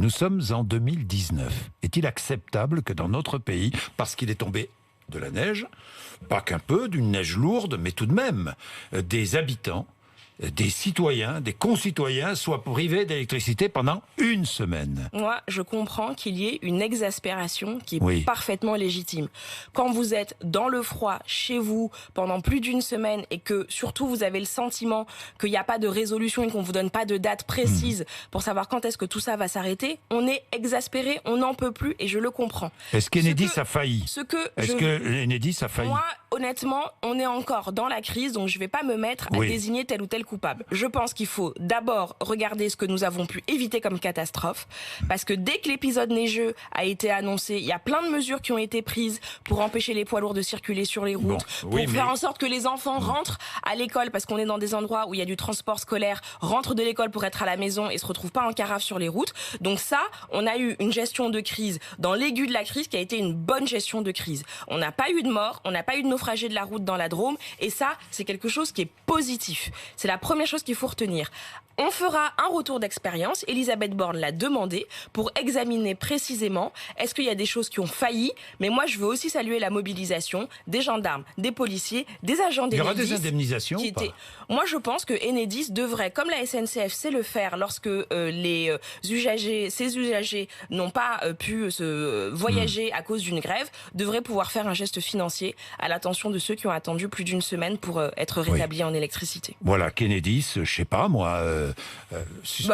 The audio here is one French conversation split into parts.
Nous sommes en 2019. Est-il acceptable que dans notre pays, parce qu'il est tombé de la neige, pas qu'un peu, d'une neige lourde, mais tout de même, des habitants, des citoyens, des concitoyens soient privés d'électricité pendant une semaine? Moi, je comprends qu'il y ait une exaspération qui est Oui. parfaitement légitime. Quand vous êtes dans le froid, chez vous, pendant plus d'une semaine, et que surtout vous avez le sentiment qu'il n'y a pas de résolution et qu'on ne vous donne pas de date précise pour savoir quand est-ce que tout ça va s'arrêter, on est exaspéré, on n'en peut plus, et je le comprends. Est-ce qu'Enedis a failli? Est-ce que Enedis a failli? Moi, honnêtement, on est encore dans la crise, donc je ne vais pas me mettre à désigner tel ou tel coupable. Je pense qu'il faut d'abord regarder ce que nous avons pu éviter comme catastrophe, parce que dès que l'épisode neigeux a été annoncé, il y a plein de mesures qui ont été prises pour empêcher les poids lourds de circuler sur les routes, pour faire en sorte que les enfants rentrent à l'école, parce qu'on est dans des endroits où il y a du transport scolaire, rentrent de l'école pour être à la maison et se retrouvent pas en carafe sur les routes. Donc ça, on a eu une gestion de crise dans l'aigu de la crise qui a été une bonne gestion de crise. On n'a pas eu de mort, on n'a pas eu de naufragés de la route dans la Drôme, et ça, c'est quelque chose qui est positif. C'est la première chose qu'il faut retenir. On fera un retour d'expérience, Elisabeth Borne l'a demandé, pour examiner précisément est-ce qu'il y a des choses qui ont failli, mais moi je veux aussi saluer la mobilisation des gendarmes, des policiers, des agents d'Enedis. Il y aura des indemnisations ou pas? Moi je pense que Enedis devrait, comme la SNCF sait le faire lorsque ces usagers n'ont pas pu se voyager à cause d'une grève, devrait pouvoir faire un geste financier à l'attention de ceux qui ont attendu plus d'une semaine pour être rétablis en électricité. Voilà, qu'Enedis, je sais pas moi...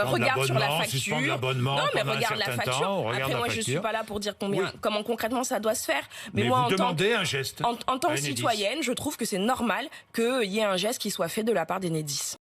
regarde sur la facture. Suspendre l'abonnement. Non, mais pendant regarde la facture. Après, moi, je suis pas là pour dire comment concrètement ça doit se faire. Mais moi, vous demandez un geste. En tant que citoyenne, je trouve que c'est normal qu'il y ait un geste qui soit fait de la part d'Enedis.